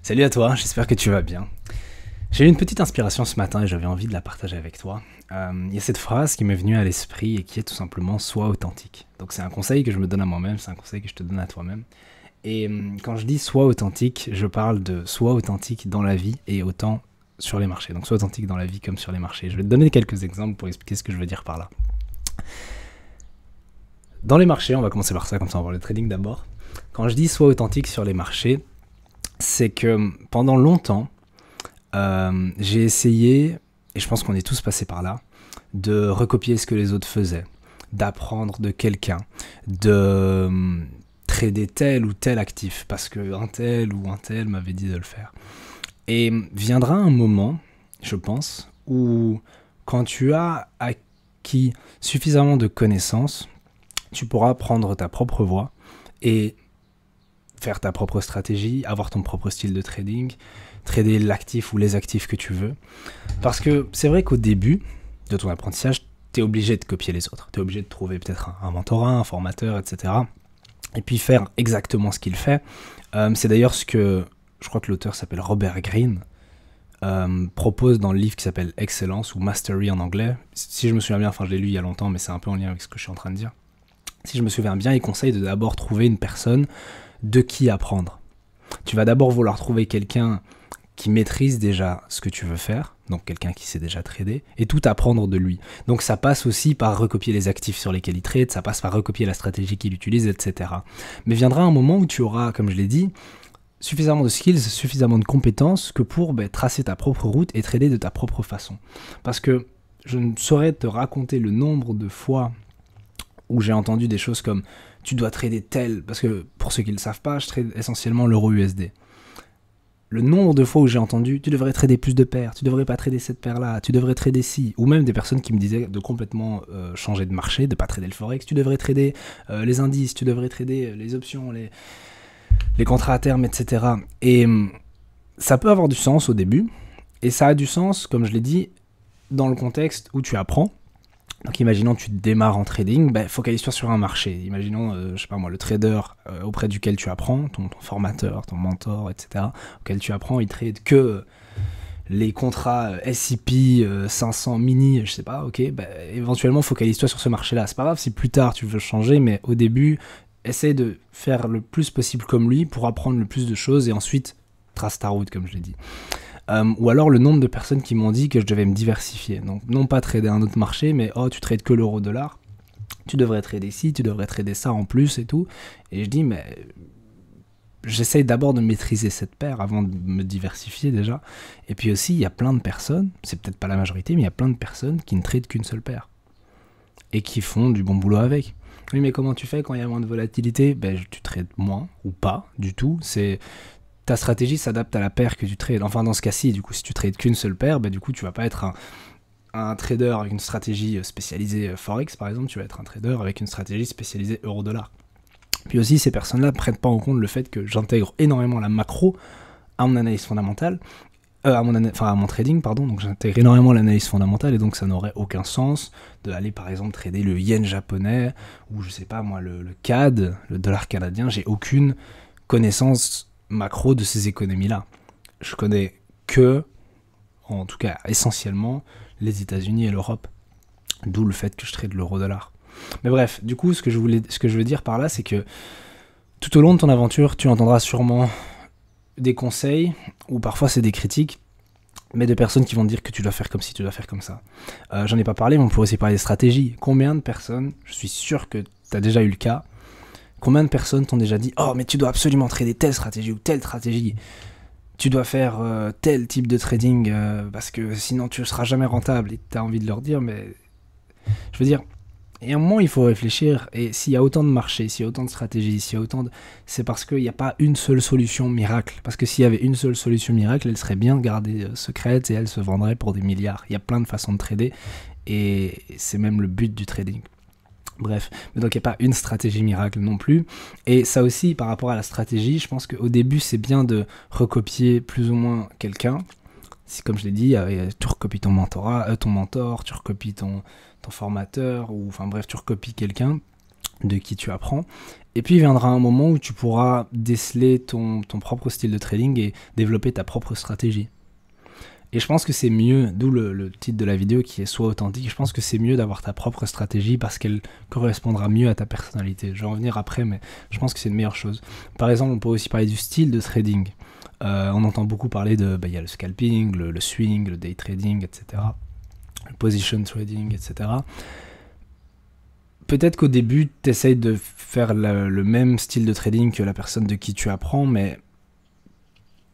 Salut à toi, j'espère que tu vas bien. J'ai eu une petite inspiration ce matin et j'avais envie de la partager avec toi. Il y a cette phrase qui m'est venue à l'esprit et qui est tout simplement sois authentique. Donc c'est un conseil que je me donne à moi-même, c'est un conseil que je te donne à toi-même. Et quand je dis sois authentique, je parle de sois authentique dans la vie et autant sur les marchés. Donc sois authentique dans la vie comme sur les marchés. Je vais te donner quelques exemples pour expliquer ce que je veux dire par là. Dans les marchés, on va commencer par ça, comme ça on va voir le trading d'abord. Quand je dis sois authentique sur les marchés, c'est que pendant longtemps, j'ai essayé, et je pense qu'on est tous passés par là, de recopier ce que les autres faisaient, d'apprendre de quelqu'un, de trader tel ou tel actif, parce qu'un tel ou un tel m'avait dit de le faire. Et viendra un moment, je pense, où quand tu as acquis suffisamment de connaissances, tu pourras prendre ta propre voie et faire ta propre stratégie, avoir ton propre style de trading, trader l'actif ou les actifs que tu veux. Parce que c'est vrai qu'au début de ton apprentissage, tu es obligé de copier les autres. Tu es obligé de trouver peut-être un mentorat, un formateur, etc. Et puis faire exactement ce qu'il fait. C'est d'ailleurs ce que, je crois que l'auteur s'appelle Robert Greene, propose dans le livre qui s'appelle Excellence ou Mastery en anglais. Si je me souviens bien, enfin je l'ai lu il y a longtemps, mais c'est un peu en lien avec ce que je suis en train de dire. Si je me souviens bien, il conseille de d'abord trouver une personne de qui apprendre. Tu vas d'abord vouloir trouver quelqu'un qui maîtrise déjà ce que tu veux faire, donc quelqu'un qui sait déjà trader, et tout apprendre de lui. Donc ça passe aussi par recopier les actifs sur lesquels il trade, ça passe par recopier la stratégie qu'il utilise, etc. Mais viendra un moment où tu auras, comme je l'ai dit, suffisamment de skills, suffisamment de compétences que pour tracer ta propre route et trader de ta propre façon. Parce que je ne saurais te raconter le nombre de fois où j'ai entendu des choses comme tu dois trader tel, parce que pour ceux qui ne le savent pas, je trade essentiellement l'euro USD. Le nombre de fois où j'ai entendu tu devrais trader plus de paires, tu devrais pas trader cette paire-là, tu devrais trader ci, ou même des personnes qui me disaient de complètement changer de marché, de pas trader le forex, tu devrais trader les indices, tu devrais trader les options, les contrats à terme, etc. Et ça peut avoir du sens au début, et ça a du sens, comme je l'ai dit, dans le contexte où tu apprends. Donc imaginons tu démarres en trading, focalise-toi sur un marché. Imaginons, je sais pas moi, le trader auprès duquel tu apprends, ton formateur, ton mentor, etc. auquel tu apprends, il trade que les contrats S&P 500 mini, je sais pas, ok, éventuellement focalise-toi sur ce marché-là. C'est pas grave si plus tard tu veux changer, mais au début, essaie de faire le plus possible comme lui pour apprendre le plus de choses et ensuite trace ta route, comme je l'ai dit. Ou alors le nombre de personnes qui m'ont dit que je devais me diversifier. Donc non pas trader un autre marché, mais tu trades que l'euro-dollar. Tu devrais trader ci, tu devrais trader ça en plus et tout. Et je dis, mais j'essaye d'abord de maîtriser cette paire avant de me diversifier déjà. Et puis aussi, il y a plein de personnes, c'est peut-être pas la majorité, mais il y a plein de personnes qui ne tradent qu'une seule paire. Et qui font du bon boulot avec. Oui, mais comment tu fais quand il y a moins de volatilité ? Tu trades moins ou pas du tout. Ta stratégie s'adapte à la paire que tu trades. Enfin, dans ce cas-ci, du coup, si tu trades qu'une seule paire, du coup, tu vas pas être un trader avec une stratégie spécialisée Forex, par exemple, tu vas être un trader avec une stratégie spécialisée euro-dollar. Puis aussi, ces personnes-là ne prennent pas en compte le fait que j'intègre énormément la macro à mon analyse fondamentale, à mon trading, pardon, donc j'intègre énormément l'analyse fondamentale, et donc ça n'aurait aucun sens d'aller, par exemple, trader le yen japonais, ou je sais pas, moi, le CAD, le dollar canadien, j'ai aucune connaissance macro de ces économies-là. Je connais que, en tout cas essentiellement, les États-Unis et l'Europe. D'où le fait que je trade l'euro-dollar. Mais bref, du coup, ce que je veux dire par là, c'est que tout au long de ton aventure, tu entendras sûrement des conseils, ou parfois c'est des critiques, mais de personnes qui vont te dire que tu dois faire comme ci, tu dois faire comme ça. J'en ai pas parlé, mais on pourrait aussi parler des stratégies. Combien de personnes, je suis sûr que tu as déjà eu le cas, combien de personnes t'ont déjà dit « Oh, mais tu dois absolument trader telle stratégie ou telle stratégie. Tu dois faire tel type de trading parce que sinon tu ne seras jamais rentable. » Et tu as envie de leur dire, mais je veux dire, il y a un moment il faut réfléchir. Et s'il y a autant de marchés, s'il y a autant de stratégies, s'il y a autant de... c'est parce qu'il n'y a pas une seule solution miracle. Parce que s'il y avait une seule solution miracle, elle serait bien gardée secrète et elle se vendrait pour des milliards. Il y a plein de façons de trader et c'est même le but du trading. Bref, mais donc il n'y a pas une stratégie miracle non plus. Et ça aussi, par rapport à la stratégie, je pense qu'au début, c'est bien de recopier plus ou moins quelqu'un. Si, comme je l'ai dit, tu recopies ton mentor, tu recopies ton formateur, ou enfin bref, tu recopies quelqu'un. de qui tu apprends. Et puis il viendra un moment où tu pourras déceler ton propre style de trading et développer ta propre stratégie. Et je pense que c'est mieux, d'où le titre de la vidéo qui est Sois authentique, je pense que c'est mieux d'avoir ta propre stratégie parce qu'elle correspondra mieux à ta personnalité. Je vais en revenir après, mais je pense que c'est une meilleure chose. Par exemple, on peut aussi parler du style de trading. On entend beaucoup parler de, y a le scalping, le swing, le day trading, etc. Le position trading, etc. Peut-être qu'au début, tu essayes de faire le même style de trading que la personne de qui tu apprends, mais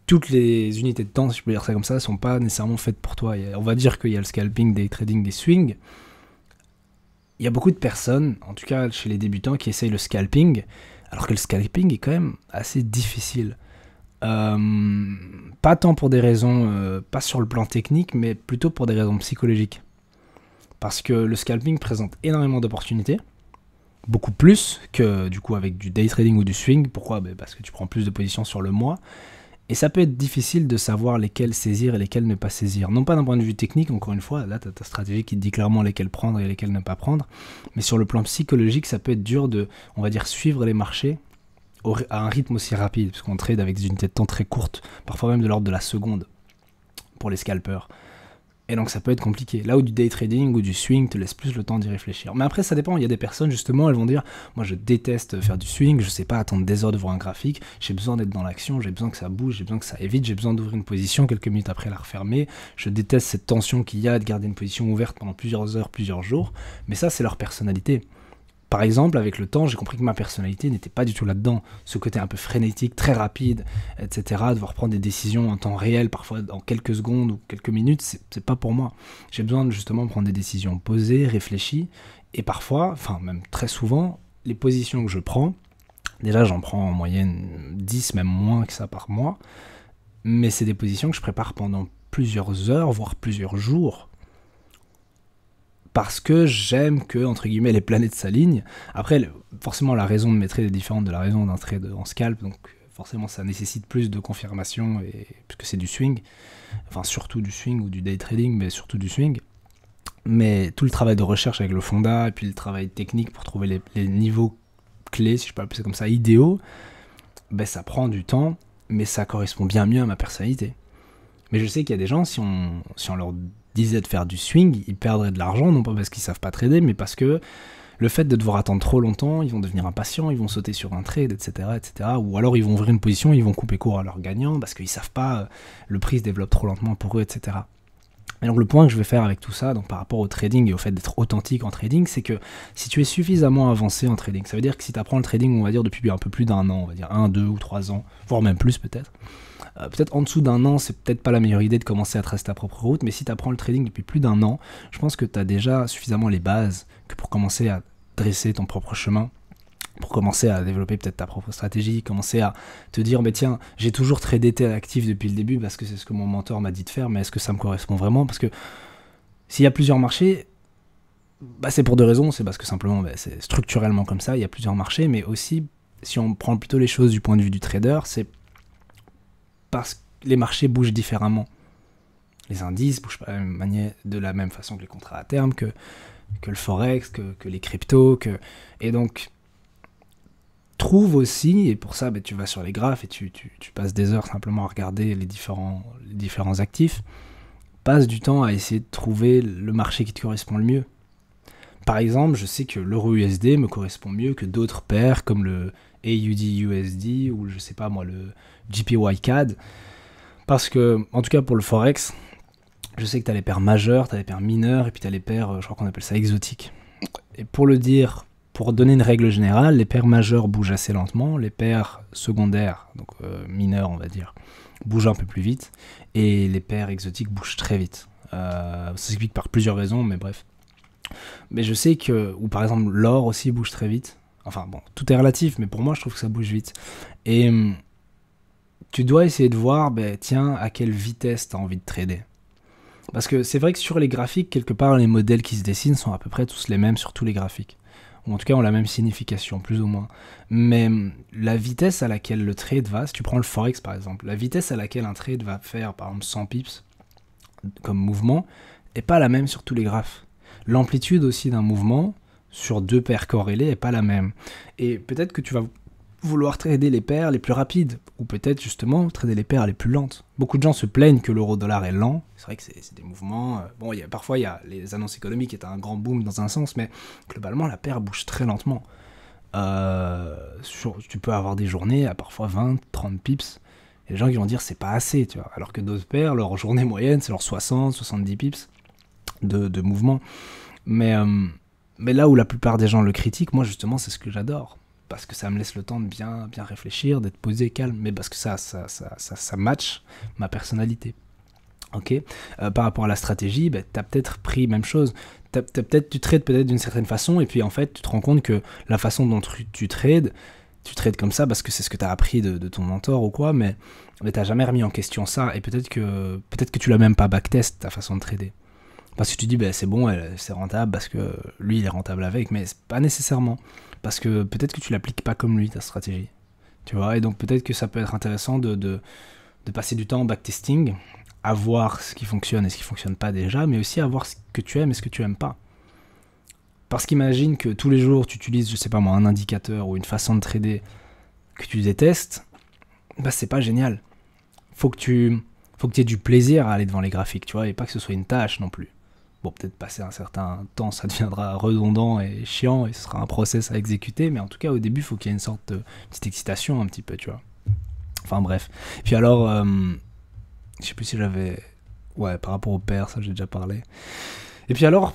toutes les unités de temps, si je peux dire ça comme ça, ne sont pas nécessairement faites pour toi. On va dire qu'il y a le scalping, day trading, des swings. Il y a beaucoup de personnes, en tout cas chez les débutants, qui essayent le scalping, alors que le scalping est quand même assez difficile. Pas tant pour des raisons, pas sur le plan technique, mais plutôt pour des raisons psychologiques. Parce que le scalping présente énormément d'opportunités, beaucoup plus que du coup avec du day trading ou du swing. Pourquoi ? Parce que tu prends plus de positions sur le mois. Et ça peut être difficile de savoir lesquelles saisir et lesquelles ne pas saisir. Non pas d'un point de vue technique, encore une fois, là tu as ta stratégie qui te dit clairement lesquelles prendre et lesquelles ne pas prendre. Mais sur le plan psychologique, ça peut être dur de, on va dire, suivre les marchés à un rythme aussi rapide. Parce qu'on trade avec des unités de temps très courtes, parfois même de l'ordre de la seconde pour les scalpers. Et donc ça peut être compliqué. Là où du day trading ou du swing te laisse plus le temps d'y réfléchir. Mais après ça dépend, il y a des personnes justement, elles vont dire moi je déteste faire du swing, je sais pas attendre des heures devant un graphique, j'ai besoin d'être dans l'action, j'ai besoin que ça bouge, j'ai besoin que ça évite, j'ai besoin d'ouvrir une position, quelques minutes après la refermer, je déteste cette tension qu'il y a de garder une position ouverte pendant plusieurs heures, plusieurs jours, mais ça c'est leur personnalité. Par exemple, avec le temps, j'ai compris que ma personnalité n'était pas du tout là-dedans. Ce côté un peu frénétique, très rapide, etc., devoir prendre des décisions en temps réel, parfois en quelques secondes ou quelques minutes, c'est pas pour moi. J'ai besoin de justement prendre des décisions posées, réfléchies, et parfois, enfin même très souvent, les positions que je prends, déjà j'en prends en moyenne 10, même moins que ça par mois, mais c'est des positions que je prépare pendant plusieurs heures, voire plusieurs jours, parce que j'aime que, entre guillemets, les planètes s'alignent. Après, forcément, la raison de mes trades est différente de la raison d'un trade en scalp, donc forcément, ça nécessite plus de confirmation, puisque c'est du swing, enfin surtout du swing ou du day trading, mais surtout du swing. Mais tout le travail de recherche avec le fonda, et puis le travail technique pour trouver les niveaux clés, si je peux appeler ça comme ça, idéaux, ça prend du temps, mais ça correspond bien mieux à ma personnalité. Mais je sais qu'il y a des gens, si on leur disait de faire du swing, ils perdraient de l'argent, non pas parce qu'ils savent pas trader, mais parce que le fait de devoir attendre trop longtemps, ils vont devenir impatients, ils vont sauter sur un trade, etc., etc. Ou alors ils vont ouvrir une position, ils vont couper court à leurs gagnants parce qu'ils savent pas, le prix se développe trop lentement pour eux, etc. Et donc le point que je vais faire avec tout ça, donc par rapport au trading et au fait d'être authentique en trading, c'est que si tu es suffisamment avancé en trading, ça veut dire que si tu apprends le trading, on va dire depuis un peu plus d'un an, on va dire 1, 2 ou 3 ans, voire même plus peut-être, peut-être en dessous d'un an, c'est peut-être pas la meilleure idée de commencer à tracer ta propre route, mais si tu apprends le trading depuis plus d'un an, je pense que tu as déjà suffisamment les bases que pour commencer à dresser ton propre chemin, pour commencer à développer peut-être ta propre stratégie, commencer à te dire, tiens, j'ai toujours tradé tel actif depuis le début parce que c'est ce que mon mentor m'a dit de faire, mais est-ce que ça me correspond vraiment ? Parce que s'il y a plusieurs marchés, c'est pour deux raisons, c'est parce que simplement c'est structurellement comme ça, il y a plusieurs marchés, mais aussi, si on prend plutôt les choses du point de vue du trader, c'est parce que les marchés bougent différemment. Les indices bougent pas de la même façon que les contrats à terme, que le forex, que les cryptos, et donc trouve aussi, et pour ça tu vas sur les graphes et tu passes des heures simplement à regarder les différents actifs, passe du temps à essayer de trouver le marché qui te correspond le mieux. Par exemple, je sais que l'euro USD me correspond mieux que d'autres paires comme le AUD USD ou je sais pas moi le JPY CAD, parce que en tout cas pour le forex, je sais que tu as les paires majeures, tu as les paires mineures et puis tu as les paires, je crois qu'on appelle ça exotiques. Et pour donner une règle générale, les paires majeures bougent assez lentement, les paires secondaires, donc mineures on va dire, bougent un peu plus vite, et les paires exotiques bougent très vite. Ça s'explique par plusieurs raisons, mais bref. Mais je sais que, ou par exemple l'or aussi bouge très vite, enfin bon, tout est relatif, mais pour moi je trouve que ça bouge vite. Et tu dois essayer de voir, tiens, à quelle vitesse tu as envie de trader. Parce que c'est vrai que sur les graphiques, quelque part, les modèles qui se dessinent sont à peu près tous les mêmes sur tous les graphiques. Ou en tout cas, ont la même signification, plus ou moins. Mais la vitesse à laquelle le trade va, si tu prends le Forex par exemple, la vitesse à laquelle un trade va faire, par exemple, 100 pips comme mouvement, n'est pas la même sur tous les graphes. L'amplitude aussi d'un mouvement sur deux paires corrélées est pas la même. Et peut-être que tu vas vouloir trader les paires les plus rapides, ou peut-être justement trader les paires les plus lentes. Beaucoup de gens se plaignent que l'euro-dollar est lent, c'est vrai que c'est des mouvements, bon, parfois il y a les annonces économiques qui est un grand boom dans un sens, mais globalement la paire bouge très lentement. Tu peux avoir des journées à parfois 20, 30 pips, et les gens qui vont dire c'est pas assez, tu vois, alors que d'autres paires, leur journée moyenne c'est leur 60, 70 pips de mouvement. Mais là où la plupart des gens le critiquent, moi justement c'est ce que j'adore. Parce que ça me laisse le temps de bien réfléchir, d'être posé, calme, mais parce que ça match ma personnalité. Ok. Par rapport à la stratégie, t'as peut-être pris même chose. Tu trades peut-être d'une certaine façon, et puis en fait, tu te rends compte que la façon dont tu trades comme ça parce que c'est ce que t'as appris de ton mentor ou quoi, mais t'as jamais remis en question ça, et peut-être que tu l'as même pas backtest ta façon de trader. Parce que tu dis, c'est bon, c'est rentable parce que lui, il est rentable avec, mais c'est pas nécessairement. Parce que peut-être que tu l'appliques pas comme lui, ta stratégie. Tu vois, et donc peut-être que ça peut être intéressant de passer du temps en backtesting, à voir ce qui fonctionne et ce qui fonctionne pas déjà, mais aussi à voir ce que tu aimes et ce que tu aimes pas. Parce qu'imagine que tous les jours, tu utilises, je sais pas moi, un indicateur ou une façon de trader que tu détestes, c'est pas génial. Faut que tu aies du plaisir à aller devant les graphiques, tu vois, et pas que ce soit une tâche non plus. Bon, peut-être passer un certain temps, ça deviendra redondant et chiant, et ce sera un process à exécuter, mais en tout cas, au début, il faut qu'il y ait une sorte de petite excitation, un petit peu, tu vois. Enfin, bref. Puis alors, je sais plus si j'avais... Ouais, par rapport au père, ça, j'ai déjà parlé. Et puis alors,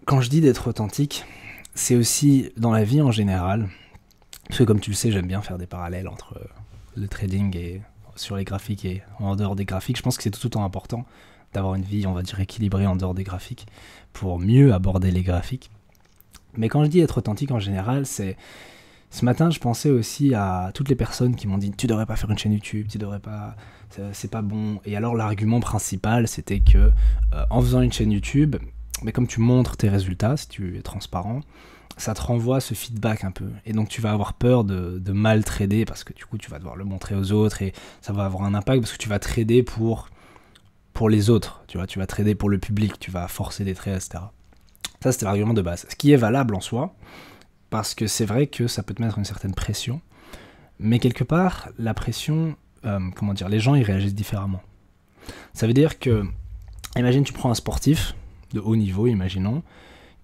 quand je dis d'être authentique, c'est aussi dans la vie en général, parce que comme tu le sais, j'aime bien faire des parallèles entre le trading et sur les graphiques et en dehors des graphiques. Je pense que c'est tout autant important d'avoir une vie, on va dire, équilibrée en dehors des graphiques, pour mieux aborder les graphiques. Mais quand je dis être authentique en général, c'est... Ce matin, je pensais aussi à toutes les personnes qui m'ont dit « Tu devrais pas faire une chaîne YouTube, tu devrais pas... c'est pas bon. » Et alors, l'argument principal, c'était que en faisant une chaîne YouTube, mais comme tu montres tes résultats, si tu es transparent, ça te renvoie ce feedback un peu. Et donc, tu vas avoir peur de mal trader, parce que du coup, tu vas devoir le montrer aux autres, et ça va avoir un impact, parce que tu vas trader pour les autres, tu vas trader pour le public, tu vas forcer des trades, etc. Ça, c'était l'argument de base. Ce qui est valable en soi, parce que c'est vrai que ça peut te mettre une certaine pression, mais quelque part, la pression, les gens, ils réagissent différemment. Ça veut dire que, imagine, tu prends un sportif de haut niveau, imaginons,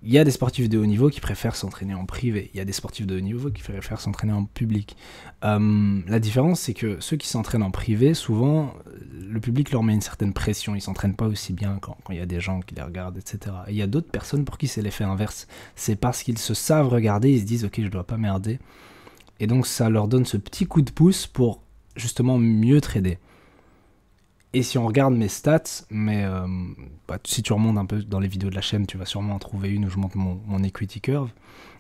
il y a des sportifs de haut niveau qui préfèrent s'entraîner en privé, il y a des sportifs de haut niveau qui préfèrent s'entraîner en public. La différence, c'est que ceux qui s'entraînent en privé, souvent, le public leur met une certaine pression, ils s'entraînent pas aussi bien quand il y a des gens qui les regardent, etc. Et il y a d'autres personnes pour qui c'est l'effet inverse. C'est parce qu'ils se savent regarder, ils se disent « Ok, je dois pas merder ». Et donc ça leur donne ce petit coup de pouce pour justement mieux trader. Et si on regarde mes stats, si tu remontes un peu dans les vidéos de la chaîne, tu vas sûrement en trouver une où je montre mon equity curve,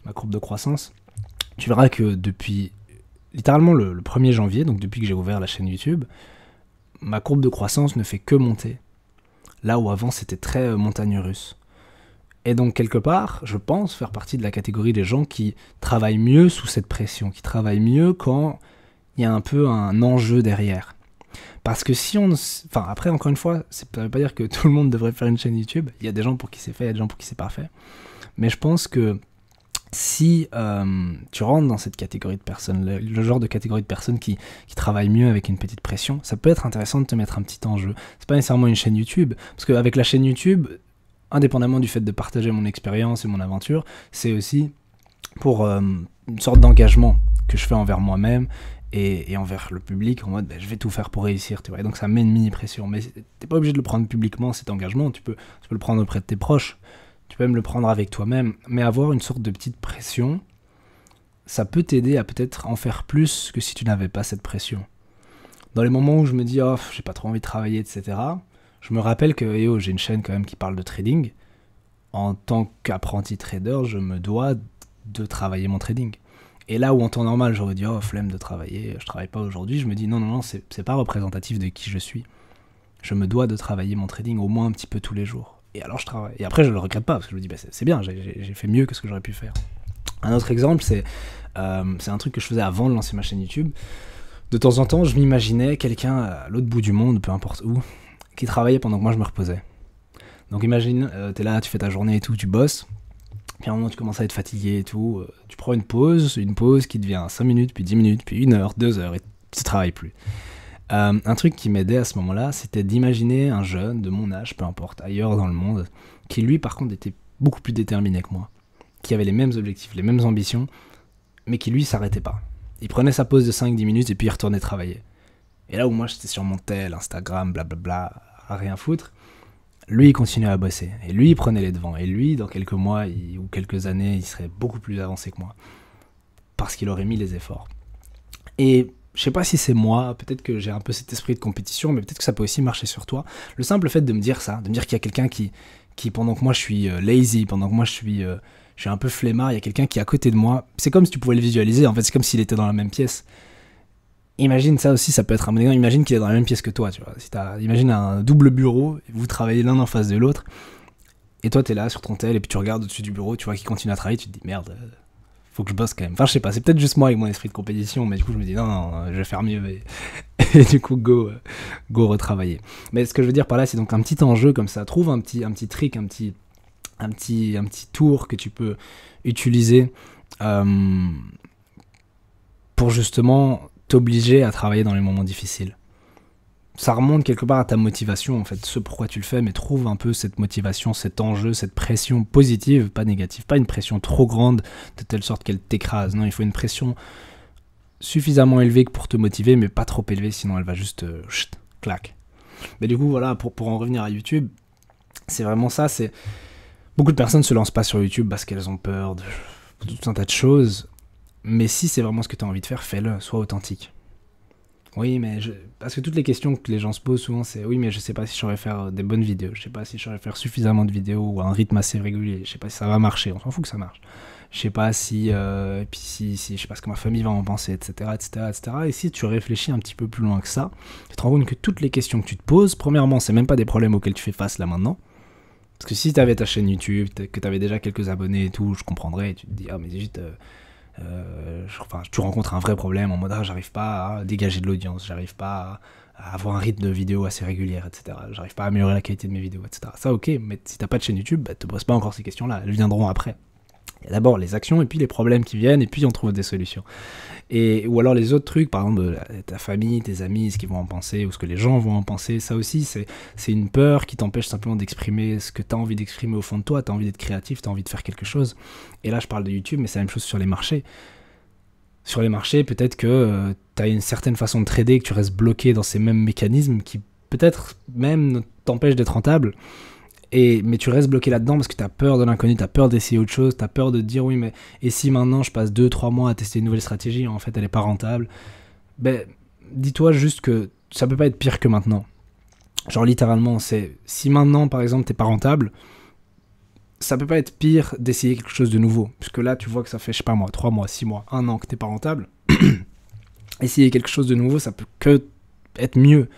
ma courbe de croissance. Tu verras que depuis littéralement le 1er janvier, donc depuis que j'ai ouvert la chaîne YouTube, ma courbe de croissance ne fait que monter. Là où avant c'était très montagne russe. Et donc quelque part, je pense faire partie de la catégorie des gens qui travaillent mieux sous cette pression, qui travaillent mieux quand il y a un peu un enjeu derrière. Parce que si on... Enfin, après, encore une fois, ça ne veut pas dire que tout le monde devrait faire une chaîne YouTube. Il y a des gens pour qui c'est fait, il y a des gens pour qui c'est pas fait. Mais je pense que si tu rentres dans cette catégorie de personnes, le genre de catégorie de personnes qui travaillent mieux avec une petite pression, ça peut être intéressant de te mettre un petit enjeu. C'est pas nécessairement une chaîne YouTube. Parce qu'avec la chaîne YouTube, indépendamment du fait de partager mon expérience et mon aventure, c'est aussi pour une sorte d'engagement que je fais envers moi-même et envers le public, en mode je vais tout faire pour réussir, tu vois. Et donc ça met une mini pression, mais t'es pas obligé de le prendre publiquement, cet engagement, tu peux le prendre auprès de tes proches, tu peux même le prendre avec toi-même, mais avoir une sorte de petite pression, ça peut t'aider à peut-être en faire plus que si tu n'avais pas cette pression. Dans les moments où je me dis j'ai pas trop envie de travailler, etc., je me rappelle que j'ai une chaîne quand même qui parle de trading. En tant qu'apprenti trader, je me dois de travailler mon trading. Et là où en temps normal j'aurais dit flemme de travailler, je travaille pas aujourd'hui, je me dis non, c'est pas représentatif de qui je suis. Je me dois de travailler mon trading au moins un petit peu tous les jours. Et alors je travaille. Et après je le regrette pas parce que je me dis c'est bien, j'ai fait mieux que ce que j'aurais pu faire. Un autre exemple, c'est un truc que je faisais avant de lancer ma chaîne YouTube. De temps en temps, je m'imaginais quelqu'un à l'autre bout du monde, peu importe où, qui travaillait pendant que moi je me reposais. Donc imagine, t'es là, tu fais ta journée et tout, tu bosses. Puis à un moment, tu commences à être fatigué et tout. Tu prends une pause qui devient 5 minutes, puis 10 minutes, puis 1 heure, 2 heures, et tu travailles plus. Un truc qui m'aidait à ce moment-là, c'était d'imaginer un jeune de mon âge, peu importe, ailleurs dans le monde, qui lui, par contre, était beaucoup plus déterminé que moi, qui avait les mêmes objectifs, les mêmes ambitions, mais qui lui s'arrêtait pas. Il prenait sa pause de 5-10 minutes et puis il retournait travailler. Et là où moi j'étais sur mon tel, Instagram, blablabla, à rien foutre, lui il continuait à bosser. Et lui il prenait les devants. Et lui, dans quelques mois ou quelques années, il serait beaucoup plus avancé que moi. Parce qu'il aurait mis les efforts. Et je sais pas si c'est moi, peut-être que j'ai un peu cet esprit de compétition, mais peut-être que ça peut aussi marcher sur toi. Le simple fait de me dire ça, de me dire qu'il y a quelqu'un qui pendant que moi je suis lazy, pendant que moi je suis un peu flemmard, il y a quelqu'un qui est à côté de moi. C'est comme si tu pouvais le visualiser, en fait, c'est comme s'il était dans la même pièce. Imagine ça aussi, ça peut être un bon exemple. Imagine qu'il est dans la même pièce que toi, tu vois. Imagine un double bureau, vous travaillez l'un en face de l'autre, et toi t'es là sur ton tel, et puis tu regardes au-dessus du bureau, tu vois qu'il continue à travailler, tu te dis merde, faut que je bosse quand même. Enfin, je sais pas, c'est peut-être juste moi avec mon esprit de compétition, mais du coup je me dis non, je vais faire mieux, et du coup go retravailler. Mais ce que je veux dire par là, c'est donc un petit enjeu comme ça. Trouve un petit trick, un petit tour que tu peux utiliser pour justement t'obliger à travailler dans les moments difficiles. Ça remonte quelque part à ta motivation, en fait, ce pourquoi tu le fais, mais trouve un peu cette motivation, cet enjeu, cette pression positive, pas négative, pas une pression trop grande de telle sorte qu'elle t'écrase. Non, il faut une pression suffisamment élevée pour te motiver, mais pas trop élevée, sinon elle va juste clac. Mais du coup, voilà, pour en revenir à YouTube, c'est vraiment ça, c'est... Beaucoup de personnes se lancent pas sur YouTube parce qu'elles ont peur de tout un tas de choses. Mais si c'est vraiment ce que tu as envie de faire, fais-le, sois authentique. Oui, mais parce que toutes les questions que les gens se posent souvent, c'est oui, mais je sais pas si je saurais faire des bonnes vidéos, je sais pas si je saurais faire suffisamment de vidéos ou à un rythme assez régulier, je sais pas si ça va marcher, on s'en fout que ça marche. Je sais pas si, et puis si, je sais pas ce que ma famille va en penser, etc., etc., etc. Et si tu réfléchis un petit peu plus loin que ça, tu te rends compte que toutes les questions que tu te poses, premièrement, c'est même pas des problèmes auxquels tu fais face là maintenant. Parce que si tu avais ta chaîne YouTube, que tu avais déjà quelques abonnés et tout, je comprendrais, et tu te dis, ah mais juste, tu rencontres un vrai problème en mode, ah j'arrive pas à dégager de l'audience, j'arrive pas à avoir un rythme de vidéo assez régulière, etc. J'arrive pas à améliorer la qualité de mes vidéos, etc. Ça ok, mais si t'as pas de chaîne YouTube, bah, te poses pas encore ces questions-là, elles viendront après. Il y a d'abord les actions et puis les problèmes qui viennent et puis on trouve des solutions. Ou alors les autres trucs, par exemple ta famille, tes amis, ce qu'ils vont en penser ou ce que les gens vont en penser, ça aussi c'est une peur qui t'empêche simplement d'exprimer ce que tu as envie d'exprimer au fond de toi, tu as envie d'être créatif, tu as envie de faire quelque chose. Et là je parle de YouTube, mais c'est la même chose sur les marchés. Sur les marchés, peut-être que tu as une certaine façon de trader, que tu restes bloqué dans ces mêmes mécanismes qui peut-être même t'empêchent d'être rentable. Mais tu restes bloqué là-dedans parce que tu as peur de l'inconnu, tu as peur d'essayer autre chose, tu as peur de te dire oui mais et si maintenant je passe 2-3 mois à tester une nouvelle stratégie, en fait elle est pas rentable. Ben dis-toi juste que ça peut pas être pire que maintenant. Genre littéralement, c'est si maintenant par exemple t'es pas rentable, ça peut pas être pire d'essayer quelque chose de nouveau. Puisque là tu vois que ça fait je sais pas moi, 3 mois, 6 mois, 1 an que t'es pas rentable. Essayer quelque chose de nouveau, ça peut que être mieux.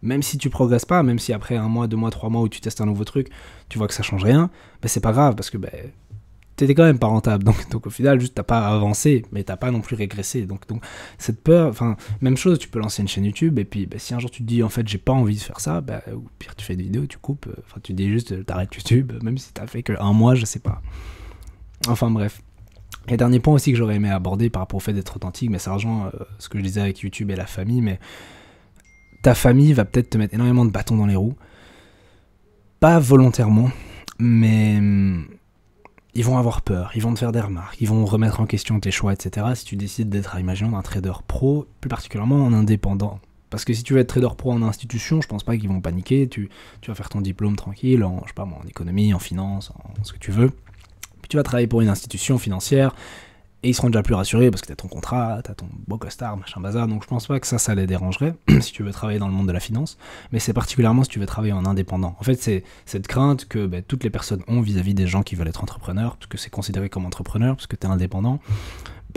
Même si tu progresses pas, même si après 1 mois, 2 mois, 3 mois où tu testes un nouveau truc, tu vois que ça change rien, ben c'est pas grave parce que t'étais quand même pas rentable. Donc au final, juste t'as pas avancé, mais t'as pas non plus régressé. Donc cette peur, enfin, même chose, tu peux lancer une chaîne YouTube et puis si un jour tu te dis en fait j'ai pas envie de faire ça, ou pire tu fais des vidéos, tu coupes, enfin tu dis juste t'arrêtes YouTube, même si t'as fait que 1 mois, je sais pas. Enfin bref. Et dernier point aussi que j'aurais aimé aborder par rapport au fait d'être authentique, mais ça rejoint ce que je disais avec YouTube et la famille, mais ta famille va peut-être te mettre énormément de bâtons dans les roues. Pas volontairement, mais ils vont avoir peur, ils vont te faire des remarques, ils vont remettre en question tes choix, etc. Si tu décides d'être, imaginons, un trader pro, plus particulièrement en indépendant. Parce que si tu veux être trader pro en institution, je pense pas qu'ils vont paniquer, tu vas faire ton diplôme tranquille, je sais pas moi, en économie, en finance, en ce que tu veux. Puis tu vas travailler pour une institution financière, et ils seront déjà plus rassurés parce que t'as ton contrat, t'as ton beau costard, machin bazar, donc je pense pas que ça les dérangerait si tu veux travailler dans le monde de la finance, mais c'est particulièrement si tu veux travailler en indépendant. En fait, c'est cette crainte que toutes les personnes ont vis-à-vis des gens qui veulent être entrepreneurs, parce que c'est considéré comme entrepreneur, parce que t'es indépendant,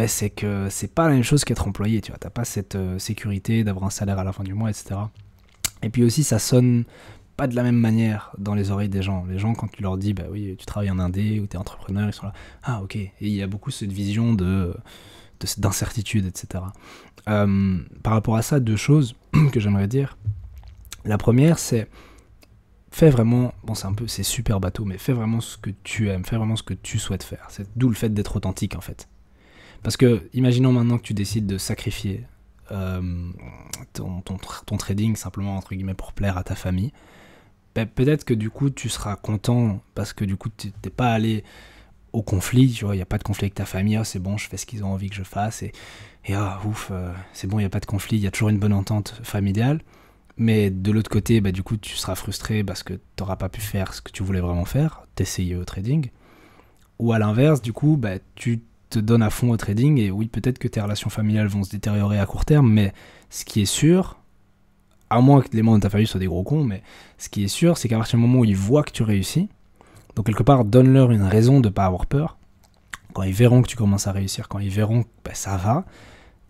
c'est que c'est pas la même chose qu'être employé, tu vois, t'as pas cette sécurité d'avoir un salaire à la fin du mois, etc. Et puis aussi, ça sonne pas de la même manière dans les oreilles des gens. Les gens, quand tu leur dis, oui, tu travailles en indé ou t'es entrepreneur, ils sont là, ah ok. Et il y a beaucoup cette vision d'incertitude, etc. Par rapport à ça, 2 choses que j'aimerais dire. La première, c'est fais vraiment, bon c'est super bateau, mais fais vraiment ce que tu aimes, fais vraiment ce que tu souhaites faire. C'est d'où le fait d'être authentique en fait. Parce que, imaginons maintenant que tu décides de sacrifier ton trading simplement entre guillemets pour plaire à ta famille, ben, peut-être que du coup tu seras content parce que du coup t'es pas allé au conflit, tu vois, il n'y a pas de conflit avec ta famille, ah, c'est bon, je fais ce qu'ils ont envie que je fasse, et ah ouf, c'est bon, il n'y a pas de conflit, il y a toujours une bonne entente familiale. Mais de l'autre côté, bah, du coup, tu seras frustré parce que tu n'auras pas pu faire ce que tu voulais vraiment faire, t'essayer au trading. Ou à l'inverse, du coup, bah, tu te donnes à fond au trading et oui, peut-être que tes relations familiales vont se détériorer à court terme, mais ce qui est sûr, à moins que les membres de ta famille soient des gros cons, mais ce qui est sûr, c'est qu'à partir du moment où ils voient que tu réussis, donc quelque part, donne-leur une raison de ne pas avoir peur. Quand ils verront que tu commences à réussir, quand ils verront que bah, ça va,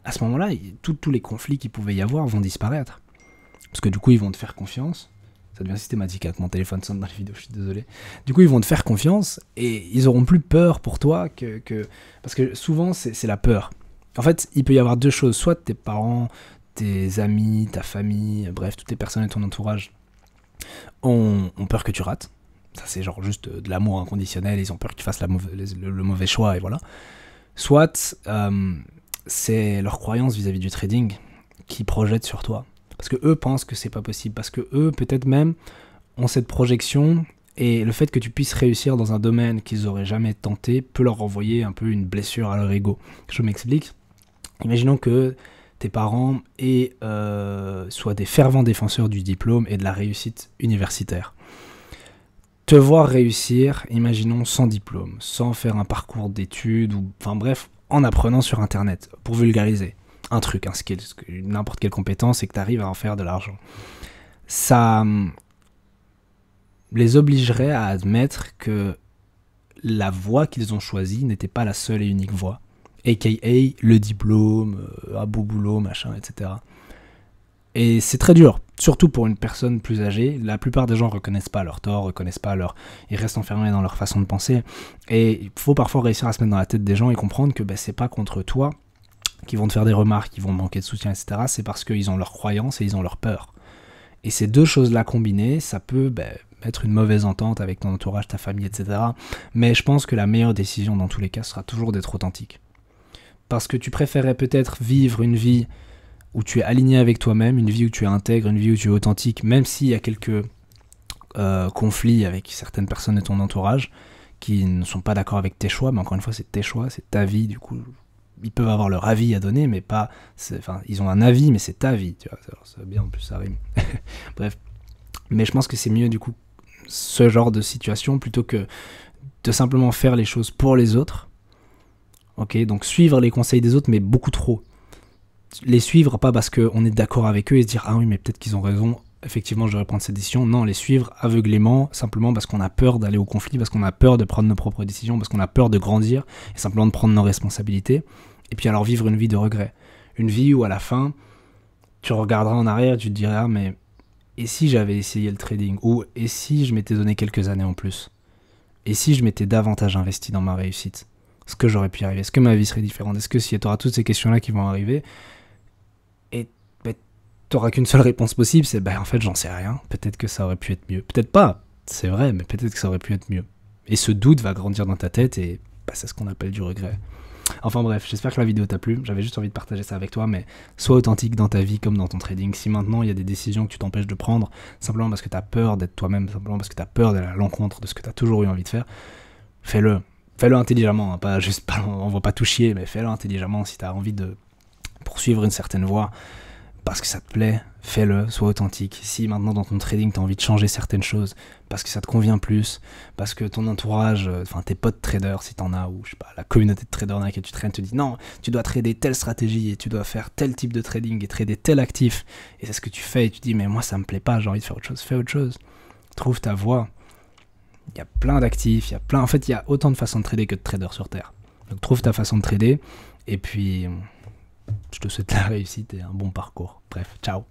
à ce moment-là, tous les conflits qu'il pouvait y avoir vont disparaître. Parce que du coup, ils vont te faire confiance. Ça devient systématique avec mon téléphone sonne dans les vidéos, je suis désolé. Du coup, ils vont te faire confiance et ils auront plus peur pour toi que... Parce que souvent, c'est la peur. En fait, il peut y avoir deux choses. Soit tes parents, tes amis, ta famille, bref, toutes les personnes de ton entourage ont peur que tu rates. Ça, c'est genre juste de l'amour inconditionnel. Ils ont peur que tu fasses le mauvais choix et voilà. Soit c'est leur croyance vis-à-vis du trading qui projette sur toi. Parce que eux pensent que c'est pas possible, parce que eux peut-être même ont cette projection et le fait que tu puisses réussir dans un domaine qu'ils auraient jamais tenté peut leur renvoyer un peu une blessure à leur ego. Je m'explique. Imaginons que tes parents soient des fervents défenseurs du diplôme et de la réussite universitaire. Te voir réussir, imaginons sans diplôme, sans faire un parcours d'études, ou enfin bref, en apprenant sur internet, pour vulgariser. Un truc, un skill, n'importe quelle compétence et que tu arrives à en faire de l'argent. Ça les obligerait à admettre que la voie qu'ils ont choisie n'était pas la seule et unique voie. A.k.a. le diplôme, un beau boulot, machin, etc. Et c'est très dur, surtout pour une personne plus âgée. La plupart des gens ne reconnaissent pas leur tort, reconnaissent pas ils restent enfermés dans leur façon de penser. Et il faut parfois réussir à se mettre dans la tête des gens et comprendre que c'est pas contre toi qui vont te faire des remarques, qui vont manquer de soutien, etc., c'est parce qu'ils ont leurs croyances et ils ont leur peur. Et ces deux choses-là combinées, ça peut être une mauvaise entente avec ton entourage, ta famille, etc. Mais je pense que la meilleure décision dans tous les cas sera toujours d'être authentique. Parce que tu préférerais peut-être vivre une vie où tu es aligné avec toi-même, une vie où tu es intègre, une vie où tu es authentique, même s'il y a quelques conflits avec certaines personnes de ton entourage qui ne sont pas d'accord avec tes choix, mais encore une fois, c'est tes choix, c'est ta vie, du coup... Ils peuvent avoir leur avis à donner, mais pas... Enfin, ils ont un avis, mais c'est ta vie, tu vois. C'est bien, en plus, ça rime. Bref. Mais je pense que c'est mieux, du coup, ce genre de situation, plutôt que de simplement faire les choses pour les autres. Ok, donc suivre les conseils des autres, mais beaucoup trop. Les suivre, pas parce qu'on est d'accord avec eux et se dire « Ah oui, mais peut-être qu'ils ont raison, effectivement, je devrais prendre cette décision. » Non, les suivre aveuglément, simplement parce qu'on a peur d'aller au conflit, parce qu'on a peur de prendre nos propres décisions, parce qu'on a peur de grandir, et simplement de prendre nos responsabilités. Et puis alors vivre une vie de regret. Une vie où à la fin, tu regarderas en arrière et tu te diras, mais et si j'avais essayé le trading? Ou et si je m'étais donné quelques années en plus? Et si je m'étais davantage investi dans ma réussite? Est-ce que j'aurais pu y arriver? Est-ce que ma vie serait différente? Est-ce que si tu auras toutes ces questions-là qui vont arriver, et tu n'auras qu'une seule réponse possible, c'est en fait j'en sais rien. Peut-être que ça aurait pu être mieux. Peut-être pas, c'est vrai, mais peut-être que ça aurait pu être mieux. Et ce doute va grandir dans ta tête et c'est ce qu'on appelle du regret. Enfin bref, j'espère que la vidéo t'a plu, j'avais juste envie de partager ça avec toi, mais sois authentique dans ta vie comme dans ton trading. Si maintenant il y a des décisions que tu t'empêches de prendre, simplement parce que tu as peur d'être toi-même, simplement parce que tu as peur d'aller à l'encontre de ce que tu as toujours eu envie de faire, fais-le. Fais-le intelligemment, hein, on va pas tout chier, mais fais-le intelligemment si tu as envie de poursuivre une certaine voie. Parce que ça te plaît, fais-le, sois authentique. Si maintenant dans ton trading, tu as envie de changer certaines choses, parce que ça te convient plus, parce que ton entourage, enfin tes potes traders, si t'en as, ou je sais pas, la communauté de traders dans laquelle tu traînes te dit non, tu dois trader telle stratégie, et tu dois faire tel type de trading, et trader tel actif, et c'est ce que tu fais, et tu dis mais moi ça me plaît pas, j'ai envie de faire autre chose, fais autre chose. Trouve ta voie. Il y a plein d'actifs, en fait il y a autant de façons de trader que de traders sur Terre. Donc trouve ta façon de trader, et puis... je te souhaite la réussite et un bon parcours. Bref, ciao.